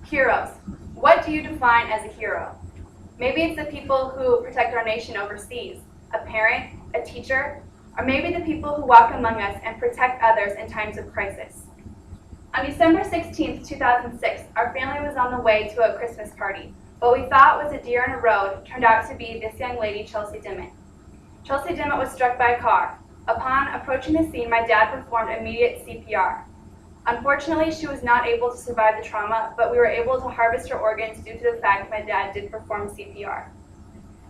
Heroes. What do you define as a hero? Maybe it's the people who protect our nation overseas, a parent, a teacher, or maybe the people who walk among us and protect others in times of crisis. On December 16, 2006, our family was on the way to a Christmas party. What we thought was a deer in a road turned out to be this young lady, Chelsea Dimmitt. Chelsea Dimmitt was struck by a car. Upon approaching the scene, my dad performed immediate CPR. Unfortunately, she was not able to survive the trauma, but we were able to harvest her organs due to the fact my dad did perform CPR.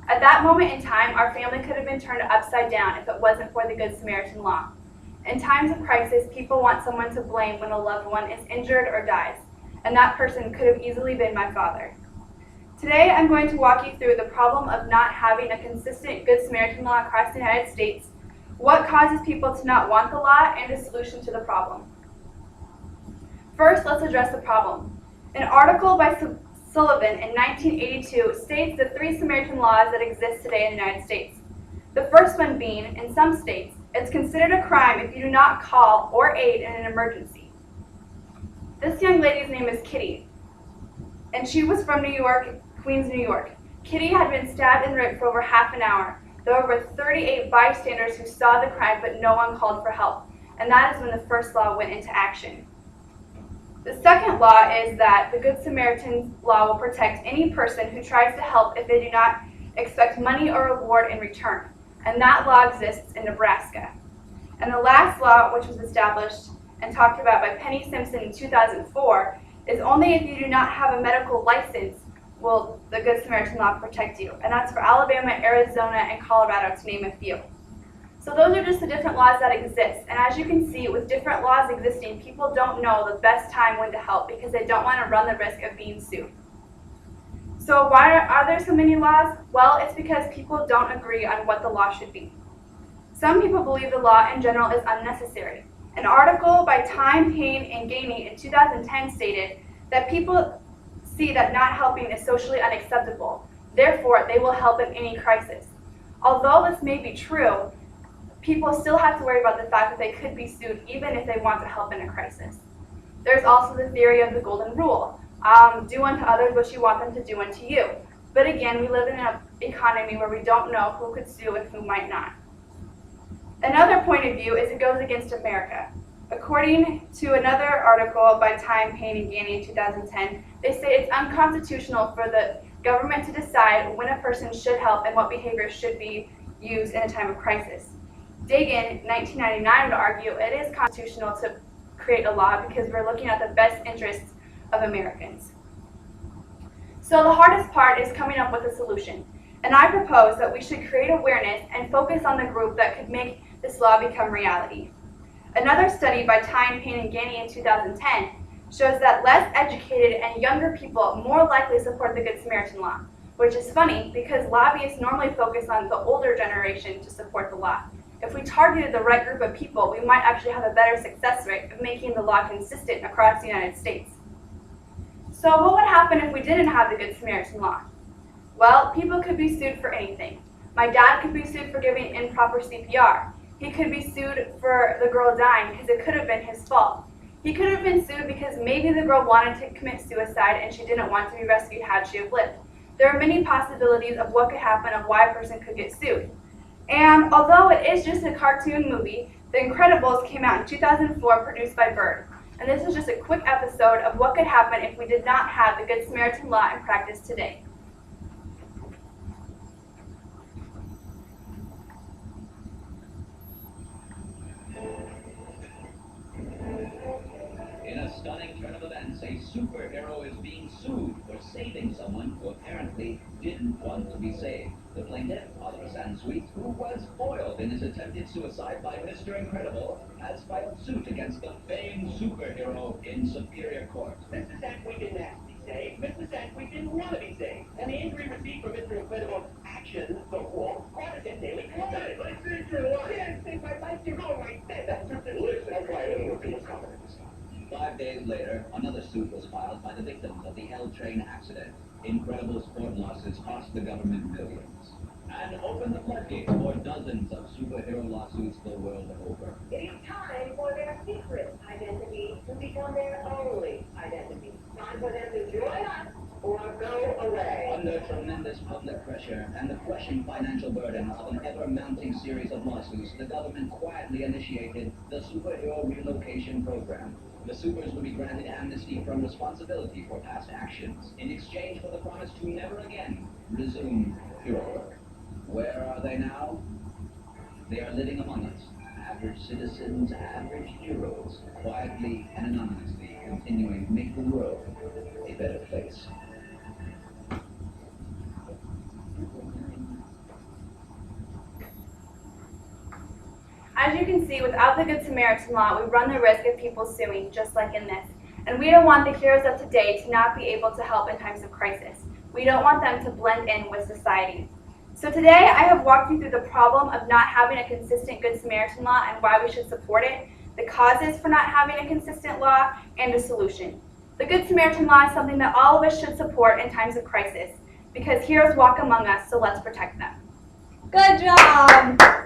At that moment in time, our family could have been turned upside down if it wasn't for the Good Samaritan law. In times of crisis, people want someone to blame when a loved one is injured or dies, and that person could have easily been my father. Today, I'm going to walk you through the problem of not having a consistent Good Samaritan law across the United States, what causes people to not want the law, and a solution to the problem. First, let's address the problem. An article by Sullivan in 1982 states the 3 Samaritan laws that exist today in the United States. The first one being, in some states, it's considered a crime if you do not call or aid in an emergency. This young lady's name is Kitty, and she was from New York, Queens, New York. Kitty had been stabbed and raped for over half an hour. There were over 38 bystanders who saw the crime, but no one called for help, and that is when the first law went into action. The second law is that the Good Samaritan law will protect any person who tries to help if they do not expect money or reward in return, and that law exists in Nebraska. And the last law, which was established and talked about by Penny Simpson in 2004, is only if you do not have a medical license will the Good Samaritan law protect you, and that's for Alabama, Arizona, and Colorado, to name a few. So those are just the different laws that exist, and as you can see, with different laws existing, people don't know the best time when to help because they don't want to run the risk of being sued. So why are there so many laws? Well, it's because people don't agree on what the law should be. Some people believe the law in general is unnecessary. An article by Time, Pain, and Gainey in 2010 stated that people see that not helping is socially unacceptable. Therefore, they will help in any crisis. Although this may be true, people still have to worry about the fact that they could be sued even if they want to help in a crisis. There's also the theory of the golden rule. Do unto others what you want them to do unto you. But again, we live in an economy where we don't know who could sue and who might not. Another point of view is it goes against America. According to another article by Time, Pain, and Gainey in 2010, they say it's unconstitutional for the government to decide when a person should help and what behavior should be used in a time of crisis. Dagan, 1999, would argue it is constitutional to create a law because we're looking at the best interests of Americans. So the hardest part is coming up with a solution, and I propose that we should create awareness and focus on the group that could make this law become reality. Another study by Time, Pain, and Gainey in 2010 shows that less educated and younger people more likely support the Good Samaritan law, which is funny because lobbyists normally focus on the older generation to support the law. If we targeted the right group of people, we might actually have a better success rate of making the law consistent across the United States. So what would happen if we didn't have the Good Samaritan law? Well, people could be sued for anything. My dad could be sued for giving improper CPR. He could be sued for the girl dying because it could have been his fault. He could have been sued because maybe the girl wanted to commit suicide and she didn't want to be rescued had she have lived. There are many possibilities of what could happen of why a person could get sued. And although it is just a cartoon movie, The Incredibles came out in 2004, produced by Bird. And this is just a quick episode of what could happen if we did not have the Good Samaritan law in practice today. In a stunning turn of events, a superhero is being sued for saving someone who apparently didn't want to be saved. The plaintiff, Oliver Sansweet, who was foiled in his attempted suicide by Mr. Incredible, has filed suit against the famed superhero in Superior Court. Mr. Sansweet didn't ask to be saved. Mr. Sansweet didn't want to be saved. And the injury received from Mr. Incredible's actions, the wrong Protestant daily climate. I saved your life. Yeah, saved my life. You're all right then. That's just it. Listen, I'm quiet. I don't know if people's comment this time. 5 days later, another suit was filed by the victims of the L train accident. Incredible's court losses cost the government millions. And opened the floodgates for dozens of superhero lawsuits the world over. It is time for their secret identity to become their only identity. Time for them to Join us or go away. Under tremendous public pressure and the crushing financial burden of an ever-mounting series of lawsuits, the government quietly initiated the Superhero Relocation Program. The supers would be granted amnesty from responsibility for past actions in exchange for the promise to never again resume hero work. Where are they now? They are living among us, average citizens, average heroes, quietly and anonymously continuing to make the world a better place. As you can see, without the Good Samaritan law, we run the risk of people suing, just like in this. And we don't want the heroes of today to not be able to help in times of crisis. We don't want them to blend in with society. So today, I have walked you through the problem of not having a consistent Good Samaritan law and why we should support it, the causes for not having a consistent law, and a solution. The Good Samaritan law is something that all of us should support in times of crisis, because heroes walk among us, so let's protect them. Good job!